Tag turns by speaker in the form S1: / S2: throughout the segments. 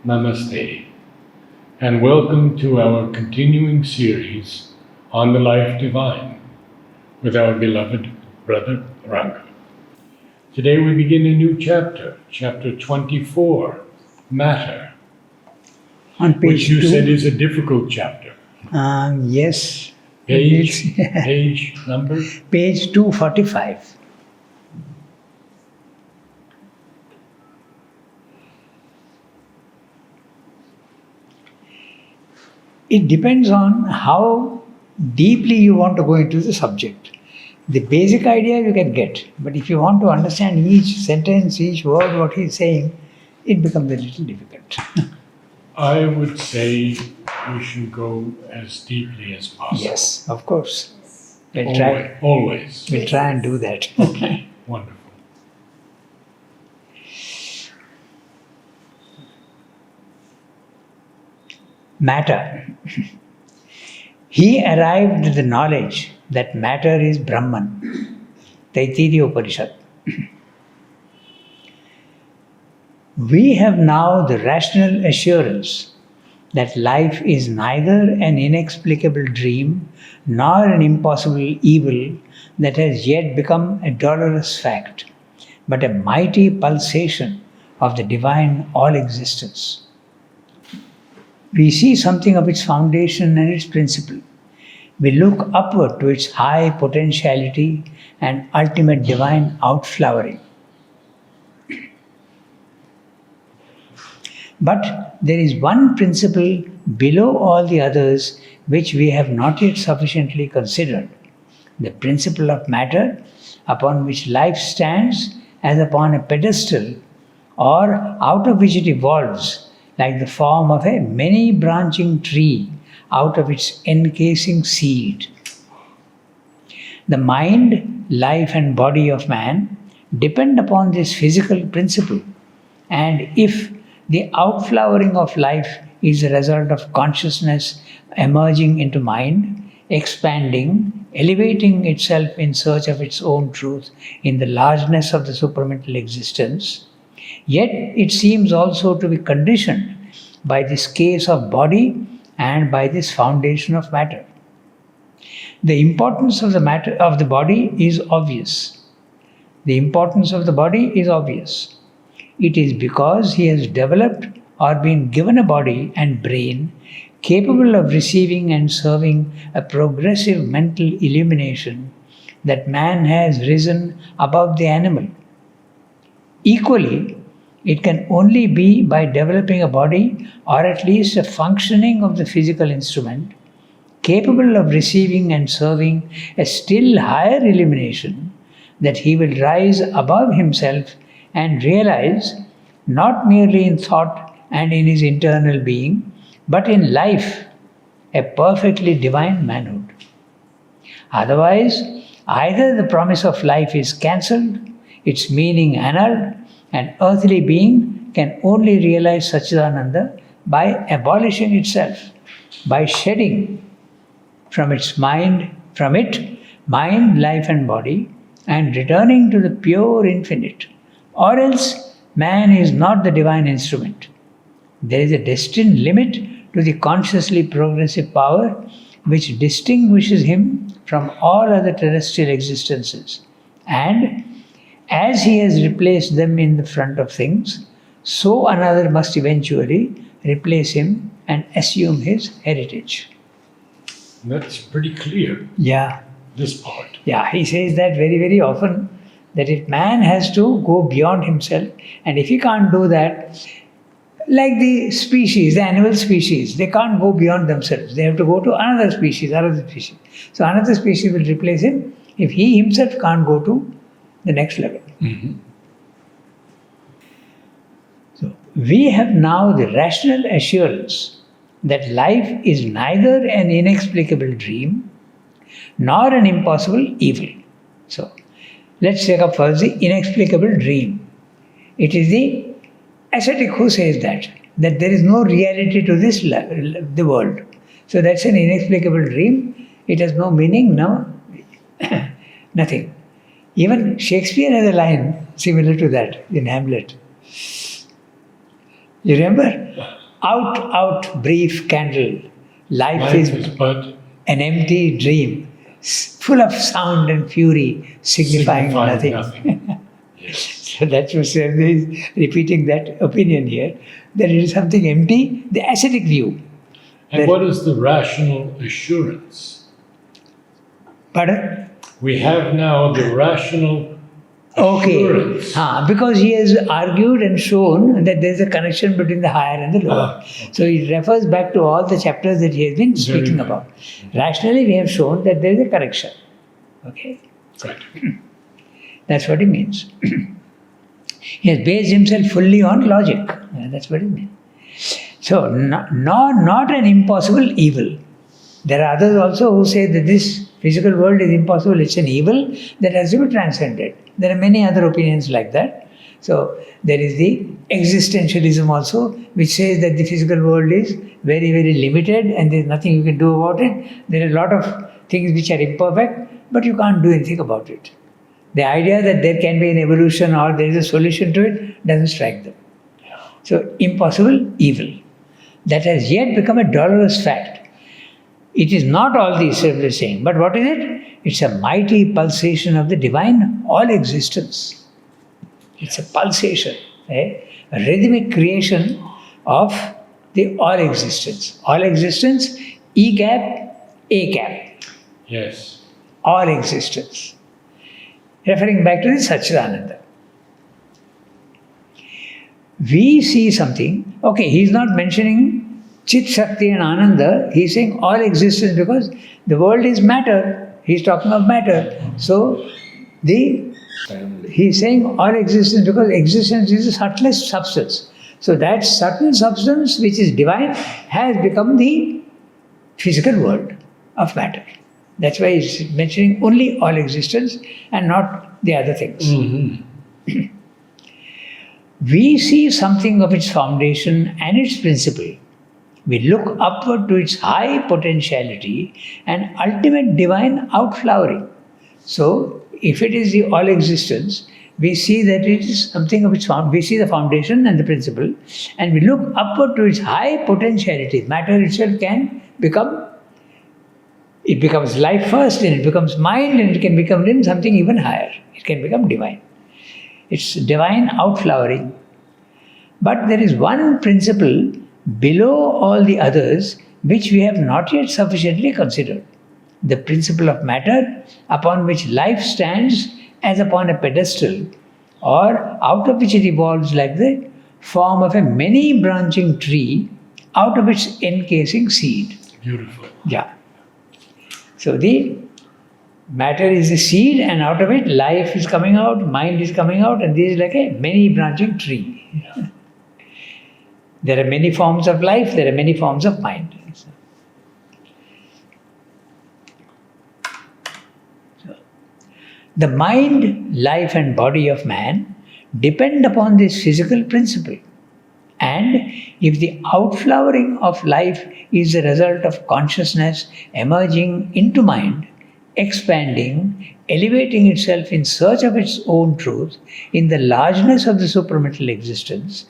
S1: Namaste, and welcome to our continuing series on the life divine with our beloved brother Ranga. Today we begin a new chapter, chapter 24, Matter,
S2: On
S1: which
S2: page
S1: you
S2: 2.
S1: said is a difficult chapter.
S2: Yes.
S1: Page number?
S2: Page 245. It depends on how deeply you want to go into the subject. The basic idea you can get, but if you want to understand each sentence, each word, what he's saying, it becomes a little difficult.
S1: I would say we should go as deeply as possible.
S2: Yes, of course. We'll try.
S1: Always.
S2: We'll try and do that.
S1: Okay, wonderful.
S2: Matter. He arrived at the knowledge that matter is Brahman. Taittiriya Upanishad. We have now the rational assurance that life is neither an inexplicable dream nor an impossible evil that has yet become a dolorous fact, but a mighty pulsation of the divine all existence. We see something of its foundation and its principle. We look upward to its high potentiality and ultimate divine outflowering. But there is one principle below all the others which we have not yet sufficiently considered, the principle of matter upon which life stands as upon a pedestal or out of which it evolves like the form of a many branching tree out of its encasing seed. The mind, life and body of man depend upon this physical principle, and if the outflowering of life is a result of consciousness emerging into mind, expanding, elevating itself in search of its own truth in the largeness of the supramental existence, yet it seems also to be conditioned by this case of body and by this foundation of matter. The importance of the matter of the body is obvious. The importance of the body is obvious. It is because he has developed or been given a body and brain capable of receiving and serving a progressive mental illumination that man has risen above the animal. Equally, it can only be by developing a body or at least a functioning of the physical instrument capable of receiving and serving a still higher illumination that he will rise above himself and realize, not merely in thought and in his internal being, but in life, a perfectly divine manhood. Otherwise, either the promise of life is cancelled, its meaning annulled, and earthly being can only realize Satchidananda by abolishing itself, by shedding from it, mind, life and body, and returning to the pure infinite. Or else, man is not the divine instrument. There is a destined limit to the consciously progressive power which distinguishes him from all other terrestrial existences. And as he has replaced them in the front of things, so another must eventually replace him and assume his heritage.
S1: That's pretty clear,
S2: Yeah.
S1: this part.
S2: Yeah, he says that very, very often, that if man has to go beyond himself, and if he can't do that, like the species, the animal species, they can't go beyond themselves. They have to go to another species, another species. So another species will replace him if he himself can't go to the next level.
S1: Mm-hmm.
S2: So we have now the rational assurance that life is neither an inexplicable dream nor an impossible evil. So let's take up first the inexplicable dream. It is the ascetic who says that there is no reality to this the world. So that's an inexplicable dream. It has no meaning, no nothing. Even Shakespeare has a line similar to that in Hamlet. You remember? Out, brief candle. Life
S1: Life
S2: is
S1: is but
S2: an empty dream, full of sound and fury, signifying nothing.
S1: Yes.
S2: So that's what is repeating that opinion here, that it is something empty, the ascetic view.
S1: And what is the rational assurance?
S2: Pardon?
S1: We have now the rational assurance.
S2: Because he has argued and shown that there is a connection between the higher and the lower.
S1: Okay.
S2: So he refers back to all the chapters that he has been speaking
S1: good.
S2: about. Rationally, we have shown that there is a connection. Okay?
S1: Right.
S2: That's what it means. He has based himself fully on logic. That's what it means. So, not an impossible evil. There are others also who say that this physical world is impossible, it's an evil that has to be transcended. There are many other opinions like that. So, there is the existentialism also, which says that the physical world is very, very limited and there is nothing you can do about it. There are a lot of things which are imperfect, but you can't do anything about it. The idea that there can be an evolution or there is a solution to it doesn't strike them. So, impossible evil. That has yet become a dolorous fact. It is not all these we're saying, but what is it? It's a mighty pulsation of the divine all existence. It's a pulsation, a rhythmic creation of the all existence. All existence, E cap, A cap.
S1: Yes.
S2: All existence. Referring back to the Satchidananda. We see something, okay, he's not mentioning Chit Shakti and Ananda, he's saying all existence because the world is matter. He's talking of matter. So, he's saying all existence because existence is the subtlest substance. So, that subtle substance which is divine has become the physical world of matter. That's why he's mentioning only all existence and not the other things.
S1: Mm-hmm.
S2: We see something of its foundation and its principle. We look upward to its high potentiality and ultimate divine outflowering. So, if it is the all existence, we see that it is something of its foundation. We see the foundation and the principle, and we look upward to its high potentiality. Matter itself can become, it becomes life first, and it becomes mind, and it can become then something even higher. It can become divine. It's divine outflowering. But there is one principle below all the others which we have not yet sufficiently considered. The principle of matter upon which life stands as upon a pedestal, or out of which it evolves like the form of a many branching tree out of its encasing seed.
S1: Beautiful.
S2: Yeah. So the matter is the seed, and out of it life is coming out, mind is coming out, and this is like a many branching tree.
S1: Yeah.
S2: There are many forms of life, there are many forms of mind. So, the mind, life, and body of man depend upon this physical principle. And if the outflowering of life is the result of consciousness emerging into mind, expanding, elevating itself in search of its own truth in the largeness of the supramental existence,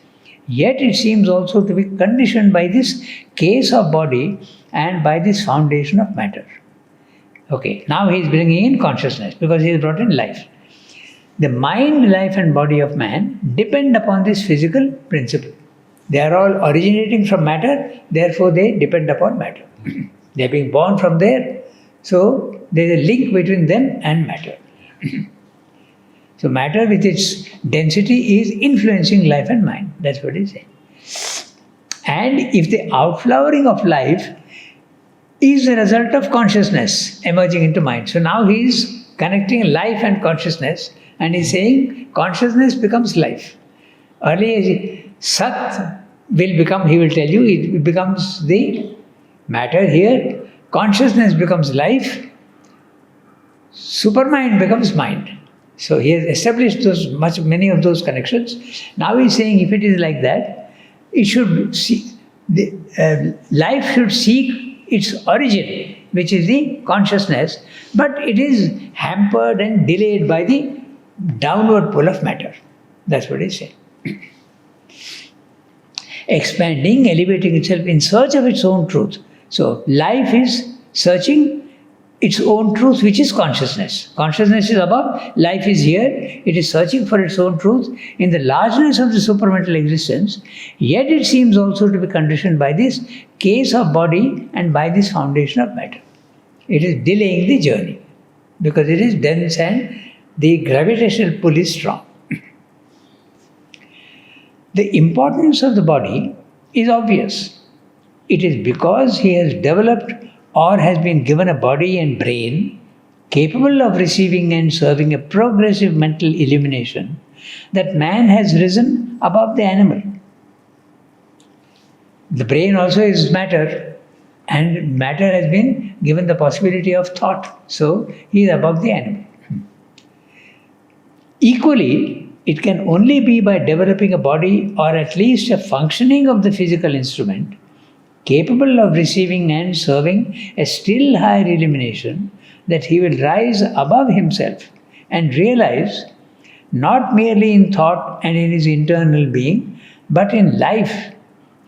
S2: yet it seems also to be conditioned by this case of body and by this foundation of matter. Okay, now he is bringing in consciousness because he has brought in life. The mind, life, and body of man depend upon this physical principle. They are all originating from matter, therefore they depend upon matter. They are being born from there, so there is a link between them and matter. So matter with its density is influencing life and mind. That's what he's saying. And if the outflowering of life is the result of consciousness emerging into mind. So now he is connecting life and consciousness, and he's saying consciousness becomes life. Earlier, Sat will become, he will tell you, it becomes the matter here. Consciousness becomes life. Supermind becomes mind. So he has established many of those connections. Now he is saying if it is like that, it should see, life should seek its origin, which is the consciousness, but it is hampered and delayed by the downward pull of matter. That's what he's saying. expanding, elevating itself in search of its own truth. So, life is searching its own truth, which is consciousness. Consciousness is above, life is here, it is searching for its own truth in the largeness of the supramental existence, yet it seems also to be conditioned by this case of body and by this foundation of matter. It is delaying the journey because it is dense and the gravitational pull is strong. The importance of the body is obvious. It is because he has developed or has been given a body and brain capable of receiving and serving a progressive mental illumination that man has risen above the animal. The brain also is matter, and matter has been given the possibility of thought, so he is above the animal. Equally, it can only be by developing a body or at least a functioning of the physical instrument capable of receiving and serving a still higher illumination that he will rise above himself and realize, not merely in thought and in his internal being, but in life,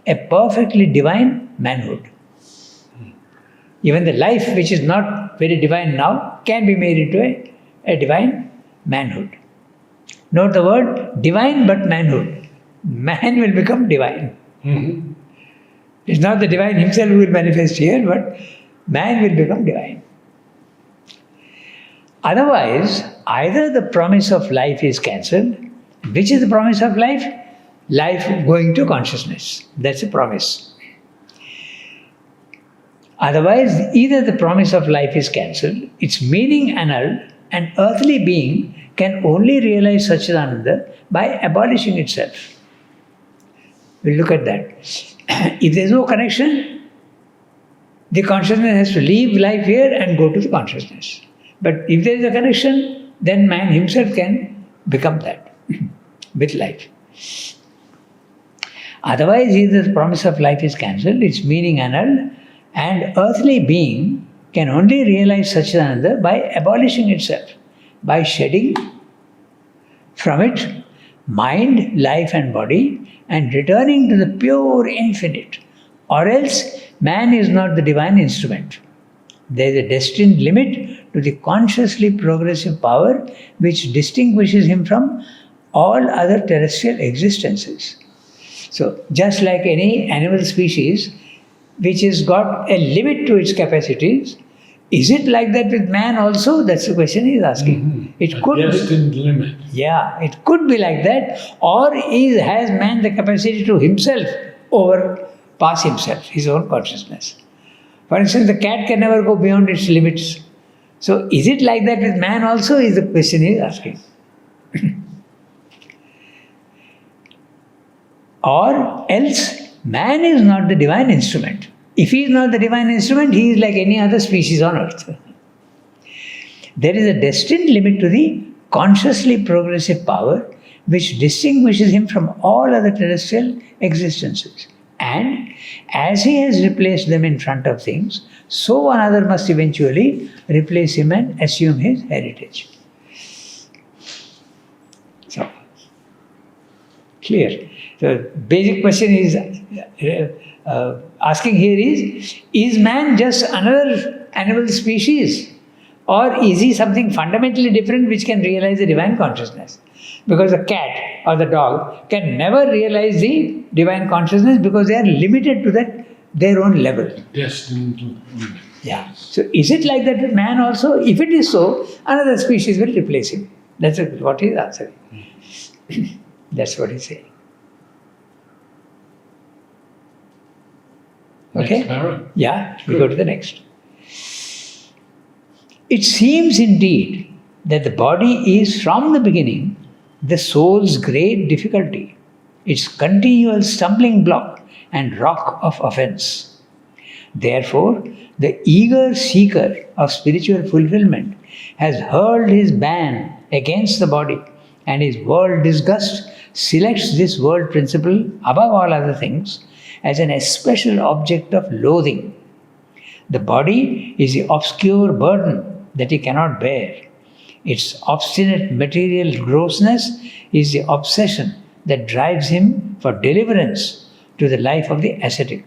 S2: a perfectly divine manhood. Even the life which is not very divine now can be made into a divine manhood. Note the word divine but manhood. Man will become divine.
S1: Mm-hmm.
S2: It's not the divine himself who will manifest here, but man will become divine. Otherwise, either the promise of life is cancelled. Which is the promise of life? Life going to consciousness. That's a promise. Otherwise, either the promise of life is cancelled, its meaning annulled, and earthly being can only realize Satchidananda by abolishing itself. We'll look at that. If there is no connection, the consciousness has to leave life here and go to the consciousness. But if there is a connection, then man himself can become that with life. Otherwise, either the promise of life is cancelled, its meaning annulled, and earthly being can only realize Satchidananda by abolishing itself, by shedding from it mind, life and body, and returning to the pure infinite. Or else, man is not the divine instrument. There is a destined limit to the consciously progressive power which distinguishes him from all other terrestrial existences. So, just like any animal species which has got a limit to its capacities, is it like that with man also? That's the question he is asking.
S1: Mm-hmm.
S2: It could
S1: destined limit.
S2: Yeah, it could be like that. Or has man the capacity to himself overpass himself, his own consciousness? For instance, the cat can never go beyond its limits. So is it like that with man also, is the question he is asking. Or else, man is not the divine instrument. If he is not the divine instrument, he is like any other species on earth. There is a destined limit to the consciously progressive power which distinguishes him from all other terrestrial existences. And as he has replaced them in front of things, so another must eventually replace him and assume his heritage. So, clear. The basic question is asking here is man just another animal species? Or is he something fundamentally different which can realize the divine consciousness? Because the cat or the dog can never realize the divine consciousness because they are limited to their own level.
S1: Destined limit.
S2: Yeah. So is it like that with man also? If it is so, another species will replace him. That's what he is answering. That's what he is saying. Okay?
S1: Next para.
S2: Yeah, we go to the next. It seems indeed that the body is from the beginning the soul's great difficulty, its continual stumbling block and rock of offense. Therefore, the eager seeker of spiritual fulfillment has hurled his ban against the body, and his world disgust selects this world principle above all other things as an especial object of loathing. The body is the obscure burden that he cannot bear. Its obstinate material grossness is the obsession that drives him for deliverance to the life of the ascetic.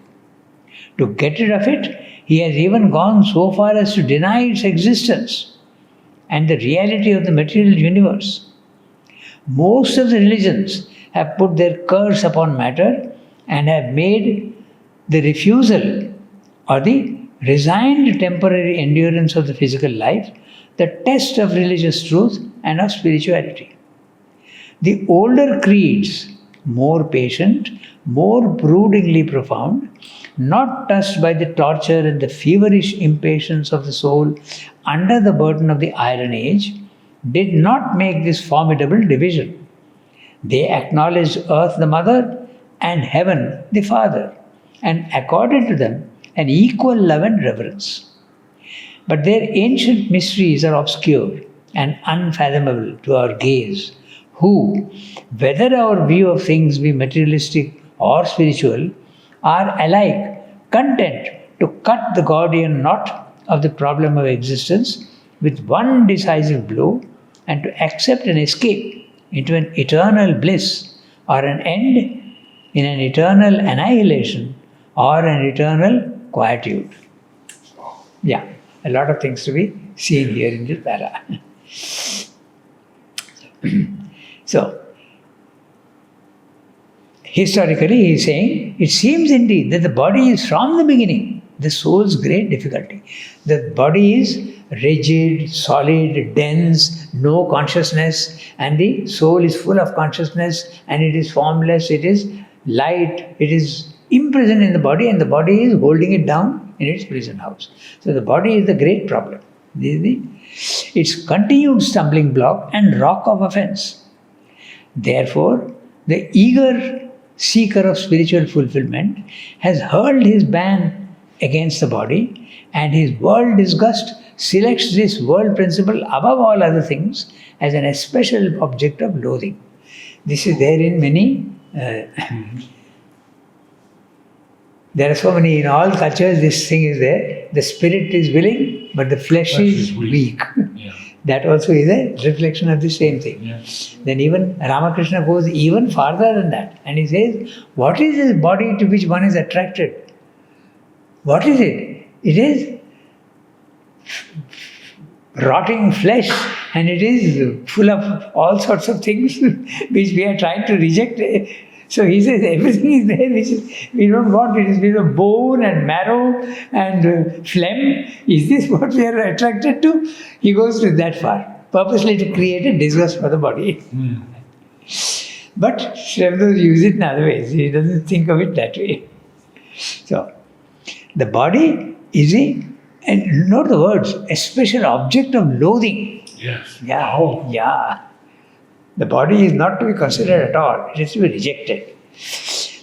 S2: To get rid of it, he has even gone so far as to deny its existence and the reality of the material universe. Most of the religions have put their curse upon matter and have made the refusal or the resigned temporary endurance of the physical life the test of religious truth and of spirituality. The older creeds, more patient, more broodingly profound, not touched by the torture and the feverish impatience of the soul under the burden of the Iron Age, did not make this formidable division. They acknowledged earth the mother and heaven the father, and accorded to them an equal love and reverence. But their ancient mysteries are obscure and unfathomable to our gaze, who, whether our view of things be materialistic or spiritual, are alike content to cut the Gordian knot of the problem of existence with one decisive blow and to accept an escape into an eternal bliss or an end in an eternal annihilation or an eternal quietude. Yeah, a lot of things to be seen here in this para. So, historically he is saying, it seems indeed that the body is from the beginning the soul's great difficulty. The body is rigid, solid, dense, no consciousness, and the soul is full of consciousness, and it is formless, it is light, it is imprisoned in the body, and the body is holding it down in its prison house. So the body is the great problem. This is its continued stumbling block and rock of offense. Therefore, the eager seeker of spiritual fulfillment has hurled his ban against the body, and his world disgust selects this world principle above all other things as an especial object of loathing. This is there in many. There are so many, in all cultures this thing is there. The spirit is willing, but the flesh is weak.
S1: Yeah.
S2: That also is a reflection of the same thing.
S1: Yes.
S2: Then even Ramakrishna goes even farther than that, and he says, what is this body to which one is attracted? What is it? It is rotting flesh, and it is full of all sorts of things which we are trying to reject. So he says everything is there which is, we don't want. It is with a bone and marrow and phlegm. Is this what we are attracted to? He goes to that far, purposely to create a disgust for the body. But Sri Aurobindo uses it in other ways. He doesn't think of it that way. So, the body is and note the words, a special object of loathing.
S1: Yes.
S2: Yeah.
S1: Oh.
S2: Yeah. The body is not to be considered at all. It is to be rejected.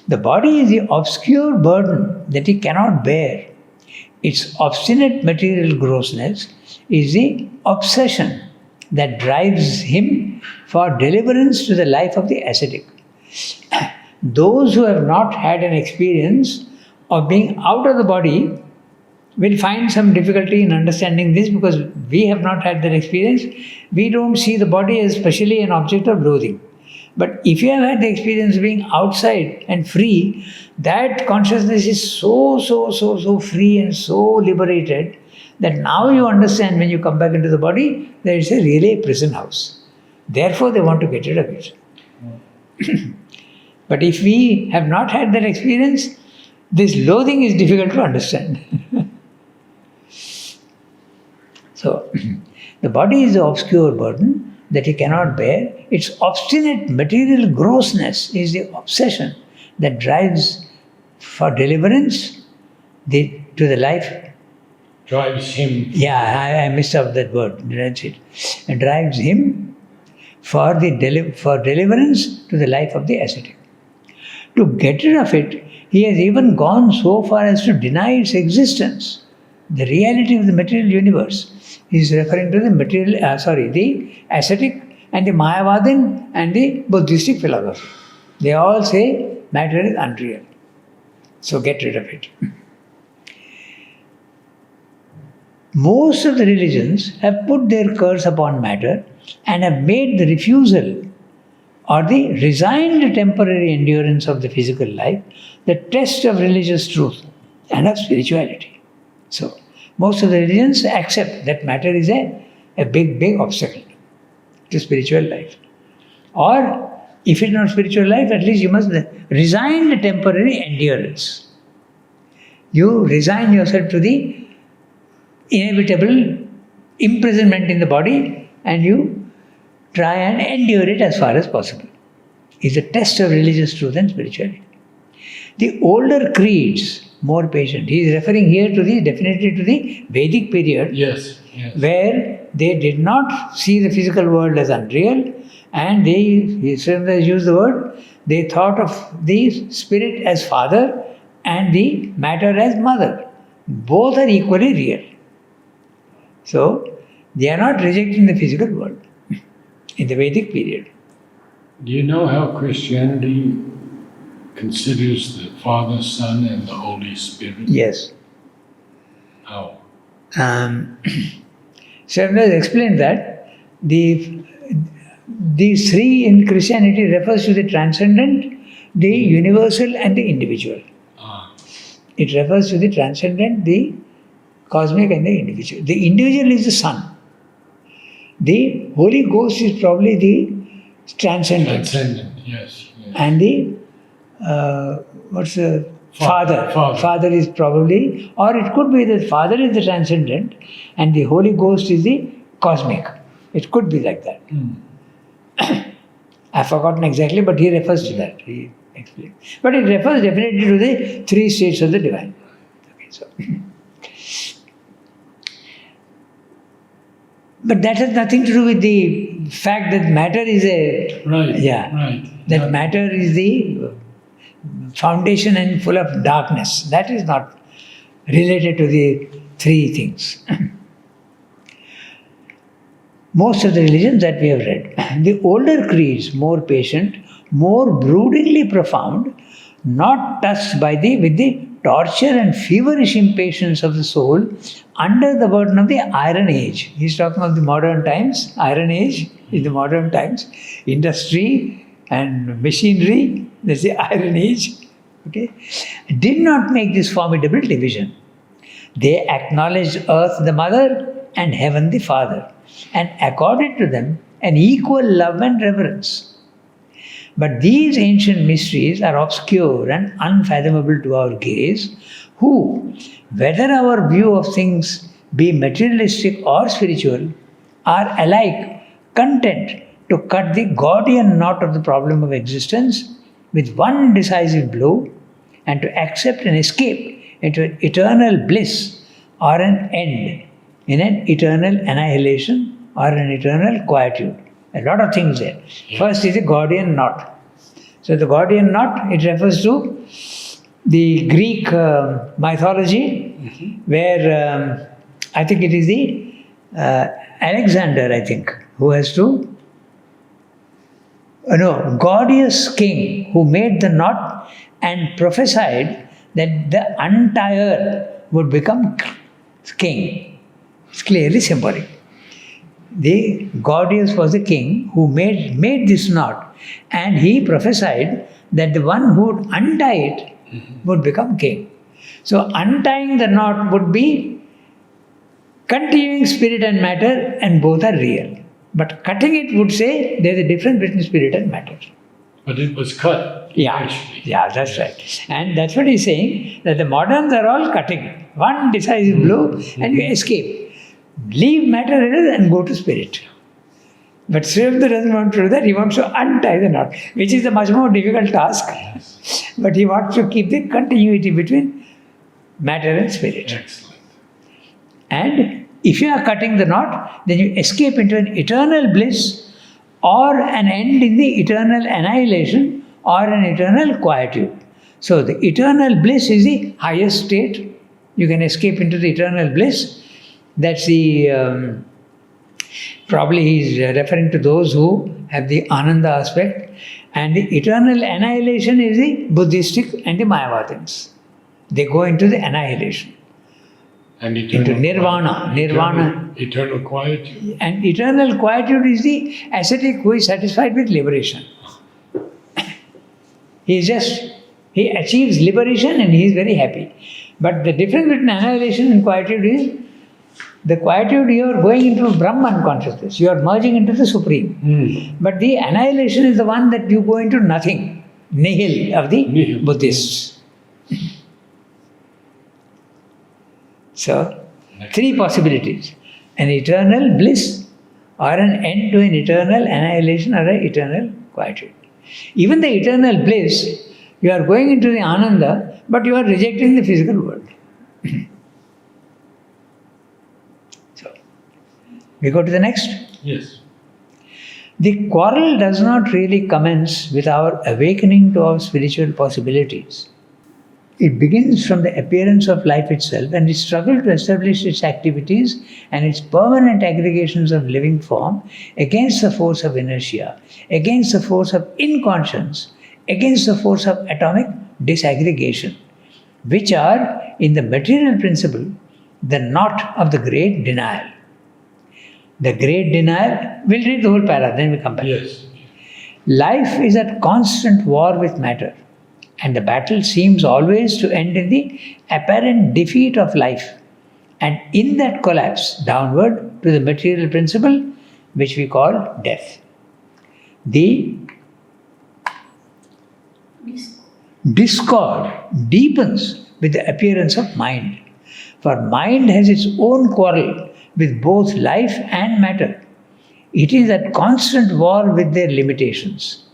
S2: The body is the obscure burden that he cannot bear. Its obstinate material grossness is the obsession that drives him for deliverance to the life of the ascetic. Those who have not had an experience of being out of the body will find some difficulty in understanding this, because we have not had that experience. We don't see the body as specially an object of loathing. But if you have had the experience of being outside and free, that consciousness is so free and so liberated that now you understand when you come back into the body that it's really a prison house. Therefore they want to get rid of it. But if we have not had that experience, this loathing is difficult to understand. So, the body is the obscure burden that he cannot bear. Its obstinate material grossness is the obsession that drives for deliverance to the life.
S1: Drives him.
S2: Yeah, I missed out that word. That's it. It drives him for deliverance to the life of the ascetic. To get rid of it, he has even gone so far as to deny its existence, the reality of the material universe. He is referring to the ascetic and the Mayavadin and the Buddhistic philosophy. They all say matter is unreal. So get rid of it. Most of the religions have put their curse upon matter and have made the refusal or the resigned temporary endurance of the physical life, the test of religious truth and of spirituality. So, most of the religions accept that matter is a big obstacle to spiritual life. Or, if it's not spiritual life, at least you must resign the temporary endurance. You resign yourself to the inevitable imprisonment in the body and you try and endure it as far as possible. It's a test of religious truth and spirituality. The older creeds, more patient. He is referring here definitely to the Vedic period.
S1: Yes.
S2: Where they did not see the physical world as unreal, and he sometimes used the word, they thought of the spirit as father and the matter as mother. Both are equally real. So, they are not rejecting the physical world in the Vedic period.
S1: Do you know how Christianity considers the Father, Son, and the Holy Spirit?
S2: Yes.
S1: How?
S2: Srinath explained that these three in Christianity refers to the transcendent, the universal, and the individual. It refers to the transcendent, the cosmic, and the individual. The individual is the Son. The Holy Ghost is probably the transcendent.
S1: Transcendent, yes.
S2: And the Father. Father is probably, or it could be that Father is the transcendent and the Holy Ghost is the cosmic. It could be like that. I've forgotten exactly, but he refers to that. He explains. But it refers definitely to the three states of the divine. Okay, so. But that has nothing to do with the fact that matter is a...
S1: Right.
S2: Yeah.
S1: Right.
S2: That matter is the foundation and full of darkness. That is not related to the three things. Most of the religions that we have read, the older creeds, more patient, more broodingly profound, not touched with the torture and feverish impatience of the soul under the burden of the Iron Age. He's talking of the modern times. Iron Age is the modern times. Industry and machinery, that's the Iron Age. Okay, did not make this formidable division. They acknowledged earth the mother and heaven the father, and accorded to them an equal love and reverence. But these ancient mysteries are obscure and unfathomable to our gaze, who, whether our view of things be materialistic or spiritual, are alike content to cut the Gordian knot of the problem of existence with one decisive blow and to accept an escape into an eternal bliss or an end in an eternal annihilation or an eternal quietude. A lot of things there. Yeah. First is the Gordian knot. So the Gordian knot, it refers to the Greek mythology, where I think it is the Alexander, I think, who has to... Gordius king who made the knot and prophesied that the untier would become king. It's clearly symbolic. The Gordius was the king who made this knot, and he prophesied that the one who would untie it would become king. So untying the knot would be continuing spirit and matter, and both are real. But cutting it would say there's a difference between spirit and matter.
S1: But it was cut.
S2: Yeah, that's right. And that's what he's saying, that the moderns are all cutting. One decisive blow and you escape. Leave matter and go to spirit. But Srivamsa doesn't want to do that. He wants to untie the knot, which is a much more difficult task. Yes. But he wants to keep the continuity between matter and spirit.
S1: Excellent.
S2: And if you are cutting the knot, then you escape into an eternal bliss or an end in the eternal annihilation or an eternal quietude. So the eternal bliss is the highest state. You can escape into the eternal bliss. That's the... probably he's referring to those who have the Ananda aspect. And the eternal annihilation is the Buddhistic and the Mayavadins. They go into the annihilation.
S1: And
S2: into nirvana.
S1: Eternal quietude.
S2: And eternal quietude is the ascetic who is satisfied with liberation. He achieves liberation and he is very happy. But the difference between annihilation and quietude is, the quietude you are going into Brahman consciousness, you are merging into the Supreme. But the annihilation is the one that you go into nothing, nihil of the
S1: Nihil.
S2: Buddhists. So, three possibilities: an eternal bliss, or an end to an eternal annihilation, or an eternal quietude. Even the eternal bliss, you are going into the Ananda, but you are rejecting the physical world. So, we go to the next.
S1: Yes.
S2: The quarrel does not really commence with our awakening to our spiritual possibilities. It begins from the appearance of life itself and its struggle to establish its activities and its permanent aggregations of living form against the force of inertia, against the force of inconscience, against the force of atomic disaggregation, which are, in the material principle, the knot of the great denial. The great denial, we'll read the whole para, then we come back.
S1: Yes.
S2: Life is at constant war with matter, and the battle seems always to end in the apparent defeat of life, and in that collapse downward to the material principle, which we call death. The discord deepens with the appearance of mind, for mind has its own quarrel with both life and matter. It is at constant war with their limitations,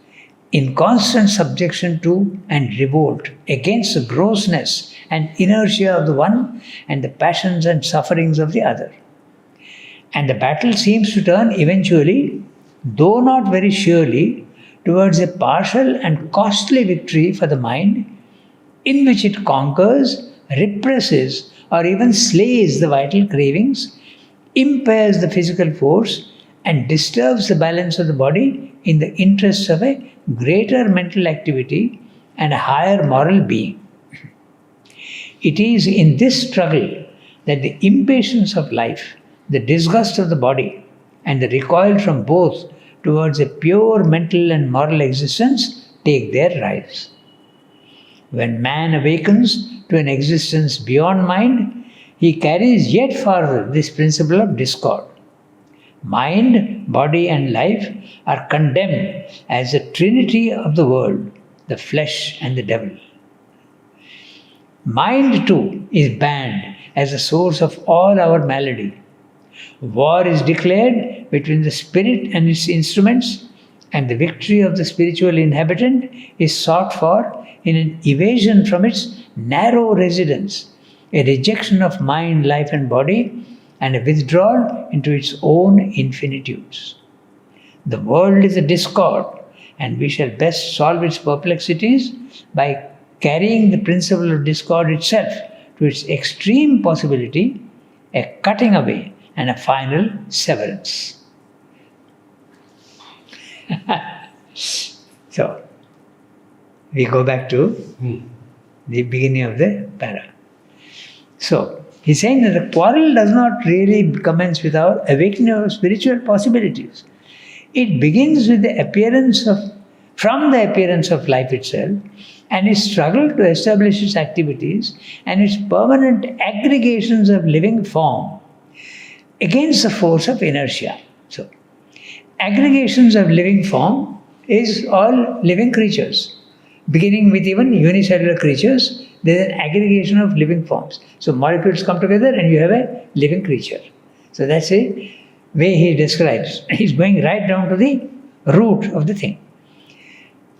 S2: in constant subjection to and revolt against the grossness and inertia of the one and the passions and sufferings of the other. And the battle seems to turn eventually, though not very surely, towards a partial and costly victory for the mind, in which it conquers, represses, or even slays the vital cravings, impairs the physical force, and disturbs the balance of the body in the interests of a greater mental activity and a higher moral being. It is in this struggle that the impatience of life, the disgust of the body, and the recoil from both towards a pure mental and moral existence take their rise. When man awakens to an existence beyond mind, he carries yet farther this principle of discord. Mind, body, and life are condemned as the trinity of the world, the flesh and the devil. Mind too is banned as the source of all our malady. War is declared between the spirit and its instruments, and the victory of the spiritual inhabitant is sought for in an evasion from its narrow residence, a rejection of mind, life, and body, and a withdrawal into its own infinitudes. The world is a discord, and we shall best solve its perplexities by carrying the principle of discord itself to its extreme possibility, a cutting away and a final severance. So, we go back to the beginning of the para. So, he's saying that the quarrel does not really commence with our awakening of spiritual possibilities. It begins with from the appearance of life itself, and its struggle to establish its activities and its permanent aggregations of living form against the force of inertia. So, aggregations of living form is all living creatures. Beginning with even unicellular creatures, there is an aggregation of living forms. So molecules come together and you have a living creature. So that's the way he describes. He's going right down to the root of the thing.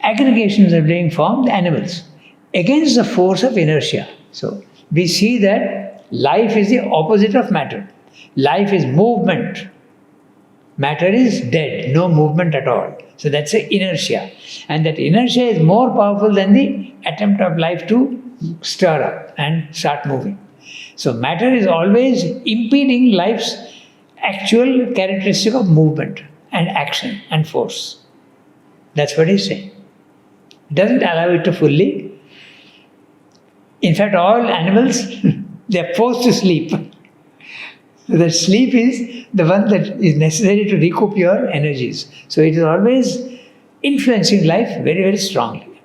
S2: Aggregations of living form, the animals, against the force of inertia. So we see that life is the opposite of matter. Life is movement. Matter is dead, no movement at all. So that's the inertia. And that inertia is more powerful than the attempt of life to stir up and start moving. So matter is always impeding life's actual characteristic of movement and action and force. That's what he's saying. It doesn't allow it to fully. In fact, all animals, they are forced to sleep. So that sleep is the one that is necessary to recoup your energies. So it is always influencing life very, very strongly.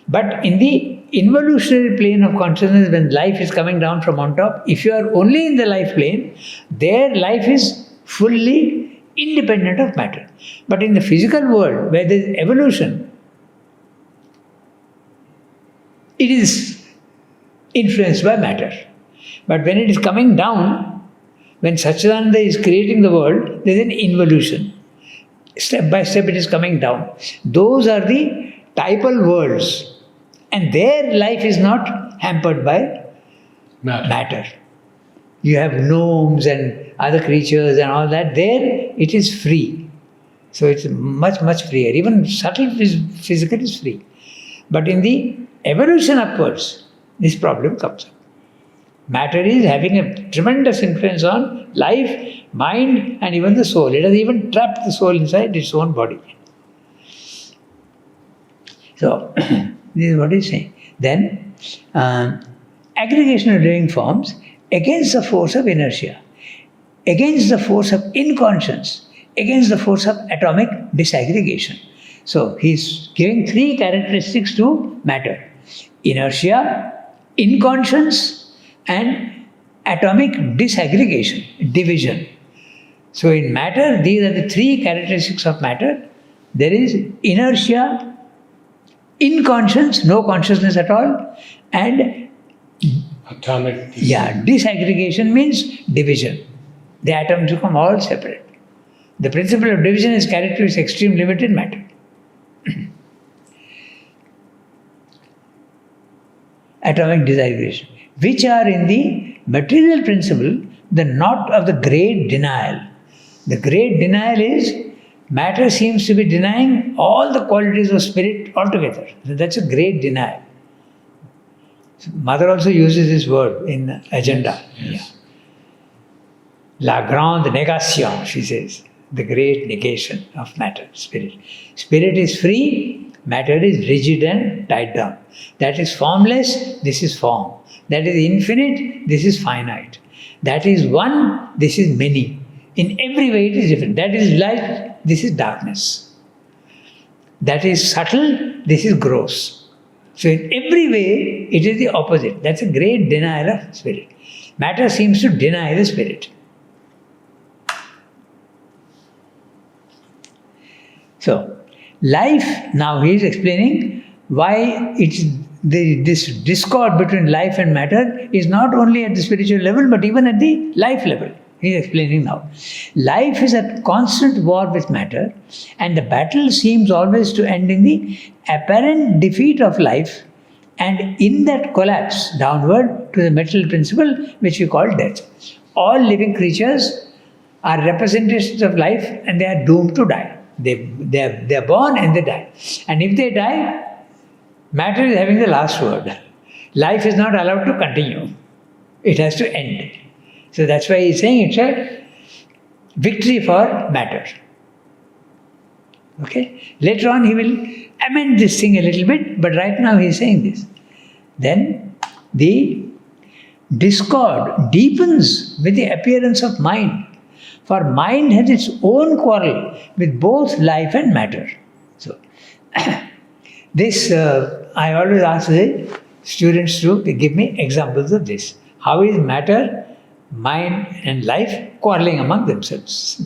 S2: But in the involutionary plane of consciousness, when life is coming down from on top, if you are only in the life plane, their life is fully independent of matter. But in the physical world, where there is evolution, it is influenced by matter. But when it is coming down, when Satchidananda is creating the world, there is an involution. Step by step it is coming down. Those are the typal worlds. And their life is not hampered by matter. You have gnomes and other creatures and all that. There it is free. So it's much, much freer. Even subtle physical is free. But in the evolution upwards, this problem comes up. Matter is having a tremendous influence on life, mind, and even the soul. It has even trapped the soul inside its own body. So, this is what he's saying. Then, aggregation of living forms against the force of inertia, against the force of inconscience, against the force of atomic disaggregation. So, he's giving three characteristics to matter: inertia, inconscience, and atomic disaggregation, division. So, in matter, these are the three characteristics of matter. There is inertia, inconscience, no consciousness at all, and
S1: atomic
S2: disaggregation means division. The atoms become all separate. The principle of division is carried to its extreme limit in matter. Atomic disaggregation, which are in the material principle the knot of the great denial. The great denial is matter seems to be denying all the qualities of spirit altogether. So that's a great denial. Mother also uses this word in agenda.
S1: Yes.
S2: La grande négation, she says, the great negation of matter, spirit. Spirit is free, matter is rigid and tied down. That is formless, this is form. That is infinite, this is finite. That is one, this is many. In every way it is different. That is light, this is darkness. That is subtle, this is gross. So in every way it is the opposite. That's a great denial of spirit. Matter seems to deny the spirit. So, life, now he is explaining why this discord between life and matter is not only at the spiritual level but even at the life level. He is explaining now. Life is at constant war with matter, and the battle seems always to end in the apparent defeat of life and in that collapse downward to the material principle which we call death. All living creatures are representations of life and they are doomed to die. They are born and they die. And if they die, matter is having the last word. Life is not allowed to continue. It has to end. So that's why he's saying it's a victory for matter. Okay? Later on he will amend this thing a little bit, but right now he's saying this. Then the discord deepens with the appearance of mind. For mind has its own quarrel with both life and matter. So, this, I always ask the students to give me examples of this. How is matter, mind and life quarreling among themselves?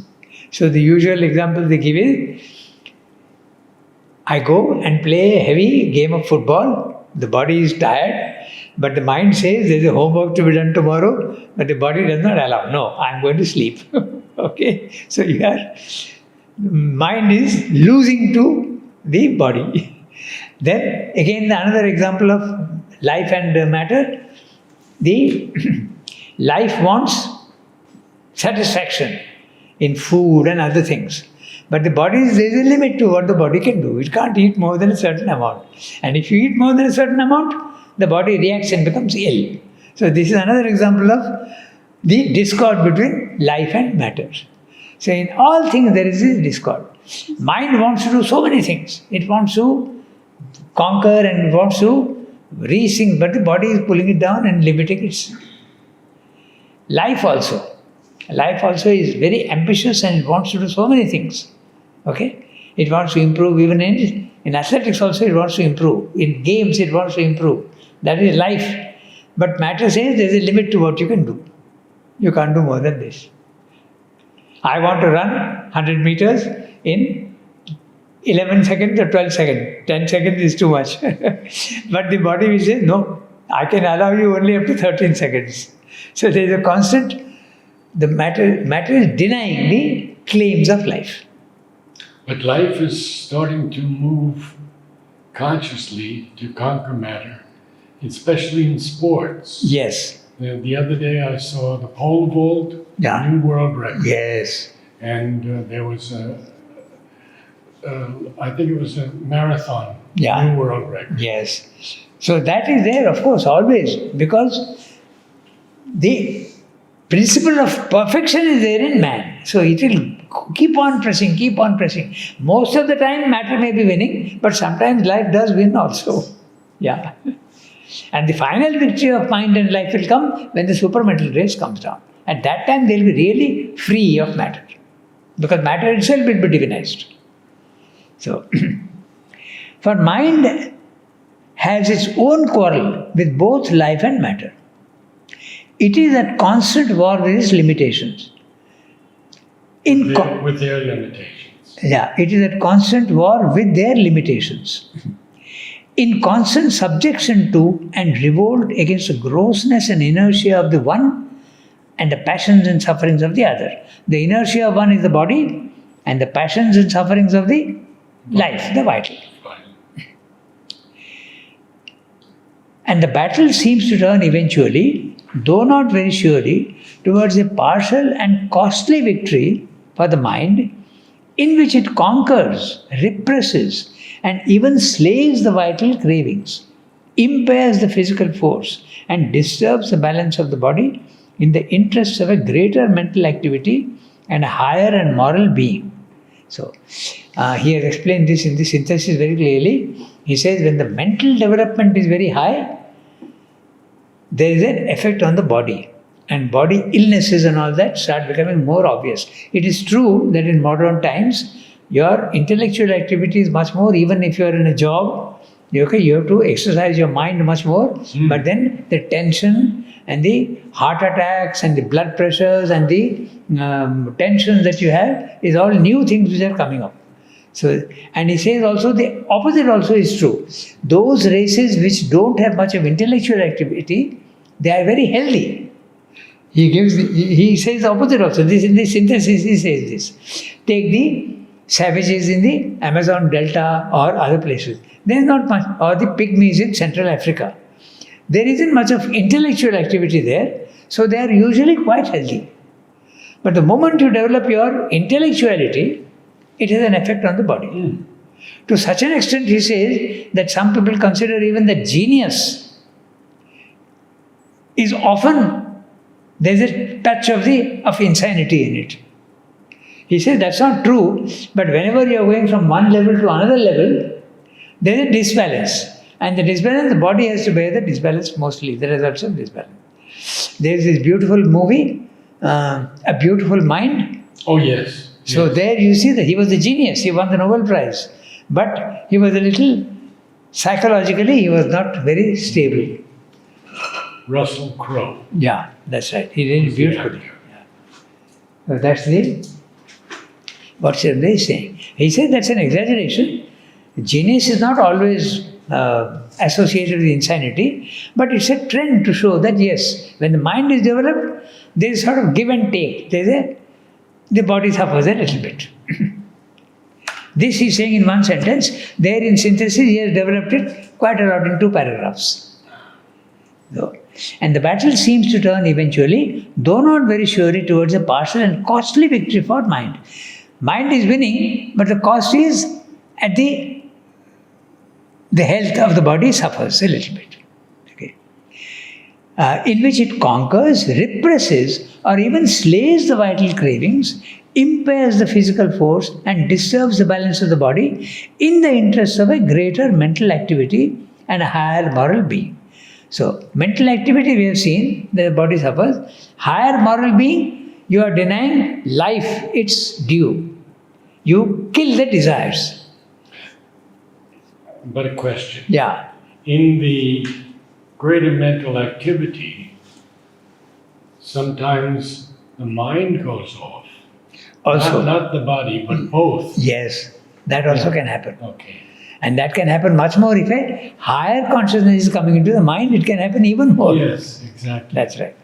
S2: So the usual example they give is, I go and play a heavy game of football, the body is tired, but the mind says there is a homework to be done tomorrow, but the body does not allow. No, I am going to sleep. Okay, so mind is losing to the body. Then again another example of life and matter. The life wants satisfaction in food and other things. But the body, there is a limit to what the body can do. It can't eat more than a certain amount. And if you eat more than a certain amount, the body reacts and becomes ill. So this is another example of the discord between life and matter. So in all things there is this discord. Mind wants to do so many things. It wants to conquer and it wants to re-sing, but the body is pulling it down and limiting its. Life also is very ambitious and it wants to do so many things. Okay? It wants to improve even in In athletics also it wants to improve. In games it wants to improve. That is life. But matter says there is a limit to what you can do. You can't do more than this. I want to run 100 meters in 11 seconds or 12 seconds. 10 seconds is too much. But the body will say, no, I can allow you only up to 13 seconds. So there is a constant, the matter is denying the claims of life.
S1: But life is starting to move consciously to conquer matter, especially in sports.
S2: Yes.
S1: The other day I saw the pole vault,
S2: Yeah.
S1: new world record.
S2: Yes.
S1: And there was I think it was a marathon,
S2: Yeah.
S1: new world record.
S2: Yes. So that is there, of course, always, because the principle of perfection is there in man. So it will keep on pressing, keep on pressing. Most of the time, matter may be winning, but sometimes life does win also. Yeah. And the final victory of mind and life will come when the supramental race comes down. At that time, they will be really free of matter, because matter itself will be divinized. So, for mind has its own quarrel with both life and matter. It is at constant war with its limitations.
S1: With their limitations.
S2: Yeah, it is at constant war with their limitations. In constant subjection to and revolt against the grossness and inertia of the one and the passions and sufferings of the other. The inertia of one is the body, and the passions and sufferings of the life, the vital. And the battle seems to turn eventually, though not very surely, towards a partial and costly victory for the mind, in which it conquers, represses, and even slays the vital cravings, impairs the physical force, and disturbs the balance of the body in the interests of a greater mental activity and a higher and moral being. So, he has explained this in the synthesis very clearly. He says when the mental development is very high, there is an effect on the body, and body illnesses and all that start becoming more obvious. It is true that in modern times, your intellectual activity is much more, even if you are in a job, you have to exercise your mind much more, but then the tension and the heart attacks and the blood pressures and the tensions that you have is all new things which are coming up. So, and he says also the opposite also is true. Those races which don't have much of intellectual activity, they are very healthy. He says the opposite also. This in the synthesis he says this. Take the savages in the Amazon Delta or other places. There is not much, or the pygmies in Central Africa. There isn't much of intellectual activity there, so they are usually quite healthy. But the moment you develop your intellectuality, it has an effect on the body. To such an extent, he says that some people consider even that genius is often, there's a touch of insanity in it. He says that's not true, but whenever you are going from one level to another level, there is a disbalance. And the disbalance, the body has to bear the disbalance mostly, the results of disbalance. There is this beautiful movie, A Beautiful Mind.
S1: Oh, yes.
S2: So there you see that he was a genius, he won the Nobel Prize. But he was a little, psychologically, he was not very stable.
S1: Russell Crowe.
S2: Yeah, that's right. He did it beautifully. Yeah. So that's what Chandra is saying. He said that's an exaggeration. Genius is not always associated with insanity, but it's a trend to show that yes, when the mind is developed, there is sort of give and take. The body suffers a little bit. This he's saying in one sentence. There in synthesis, he has developed it quite a lot in 2 paragraphs. So, and the battle seems to turn eventually, though not very surely, towards a partial and costly victory for mind. Mind is winning, but the cost is at the health of the body suffers a little bit. Okay. In which it conquers, represses, or even slays the vital cravings, impairs the physical force, and disturbs the balance of the body in the interest of a greater mental activity and a higher moral being. So, mental activity we have seen, the body suffers. Higher moral being, you are denying life its due. You kill the desires.
S1: But a question.
S2: Yeah.
S1: In the greater mental activity, sometimes the mind goes off.
S2: Also,
S1: Not the body, but both.
S2: yes, that also
S1: Yeah.
S2: can happen.
S1: Okay.
S2: And that can happen much more if a higher consciousness is coming into the mind, it can happen even more.
S1: Yes, exactly.
S2: That's right.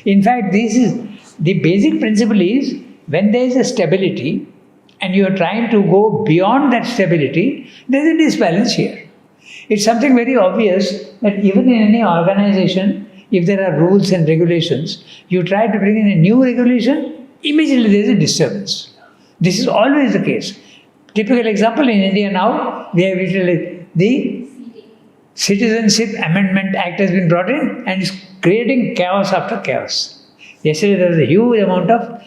S2: In fact, this is the basic principle is when there is a stability and you are trying to go beyond that stability, there is a disbalance here. It's something very obvious that even in any organization, if there are rules and regulations, you try to bring in a new regulation, immediately there is a disturbance. This is always the case. Typical example in India now, we have usually the Citizenship Amendment Act has been brought in and is creating chaos after chaos. Yesterday there was a huge amount of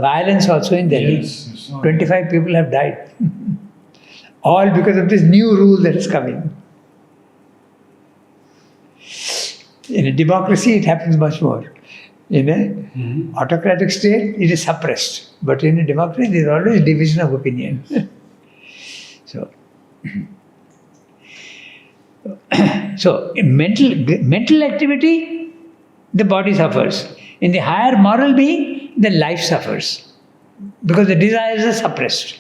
S2: violence also in Delhi.
S1: Yes, I saw that.
S2: 25 people have died. All because of this new rule that has come in. In a democracy, it happens much more. In an autocratic state, it is suppressed. But in a democracy, there is always division of opinion. So, in mental activity, the body suffers. In the higher moral being, the life suffers. Because the desires are suppressed.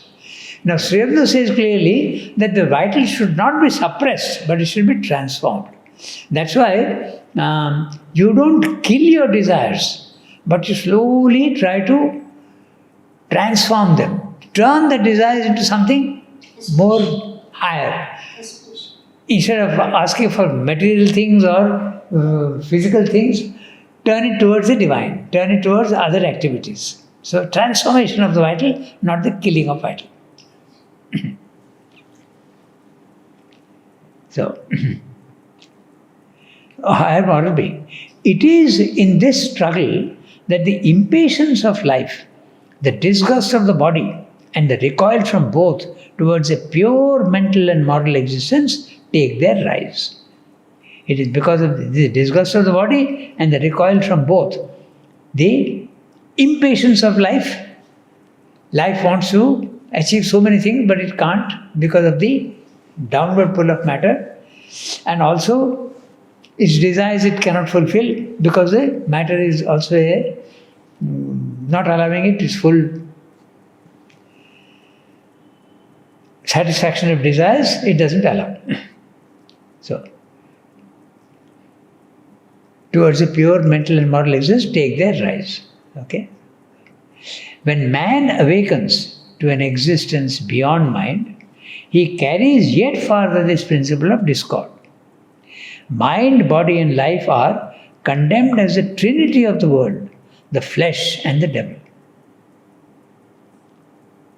S2: Now, Sri Aurobindo says clearly that the vital should not be suppressed, but it should be transformed. That's why you don't kill your desires, but you slowly try to transform them. Turn the desires into something more higher. Instead of asking for material things or physical things, turn it towards the divine, turn it towards other activities. So, transformation of the vital, not the killing of vital. So, a higher moral being. It is in this struggle that the impatience of life, the disgust of the body, and the recoil from both towards a pure mental and moral existence take their rise. It is because of the disgust of the body and the recoil from both. The impatience of life. Life wants to achieve so many things, but it can't because of the downward pull of matter. And also, its desires it cannot fulfill because the matter is also not allowing it its full satisfaction of desires, it doesn't allow. So, towards a pure mental and moral existence, take their rise. Okay? When man awakens to an existence beyond mind, he carries yet farther this principle of discord. Mind, body, and life are condemned as the trinity of the world, the flesh and the devil.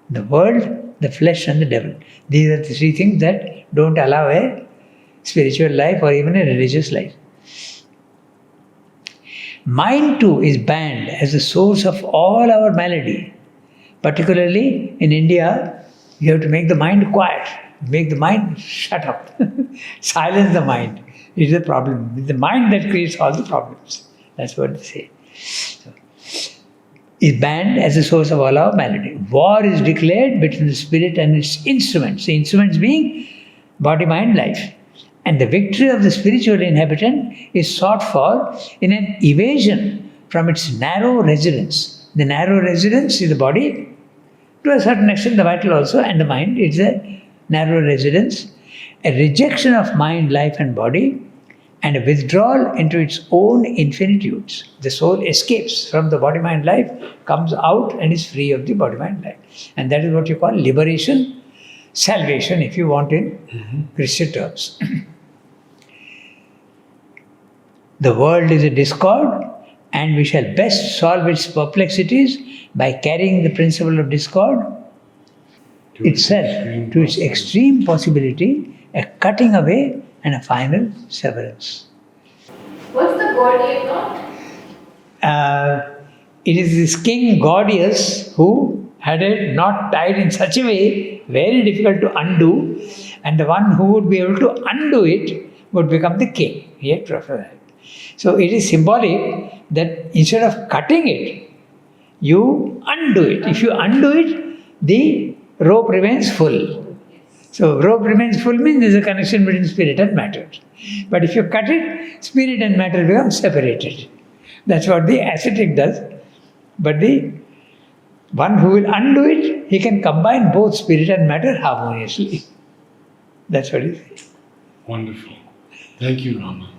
S2: The world, the flesh, and the devil. These are the three things that don't allow a spiritual life or even a religious life. Mind too is banned as the source of all our malady. Particularly in India, you have to make the mind quiet, make the mind shut up, silence the mind. It is a problem. It's the mind that creates all the problems. That's what they say. So, is banned as the source of all our malady. War is declared between the spirit and its instruments. The instruments being body, mind, life. And the victory of the spiritual inhabitant is sought for in an evasion from its narrow residence. The narrow residence is the body, to a certain extent the vital also, and the mind. It's a narrow residence. A rejection of mind, life and body, and a withdrawal into its own infinitudes. The soul escapes from the body, mind, life, comes out and is free of the body, mind, life. And that is what you call liberation, salvation, if you want in Christian terms. The world is a discord, and we shall best solve its perplexities by carrying the principle of discord itself to its extreme possibility, a cutting away and a final severance.
S3: What's the Gordian knot?
S2: It is this king Gordius who had a knot tied in such a way, very difficult to undo, and the one who would be able to undo it would become the king. He had prophesied. So it is symbolic that instead of cutting it, you undo it. If you undo it, the rope remains full. So rope remains full means there's a connection between spirit and matter. But if you cut it, spirit and matter become separated. That's what the ascetic does. But the one who will undo it, he can combine both spirit and matter harmoniously. That's what he says.
S1: Wonderful. Thank you, Rama.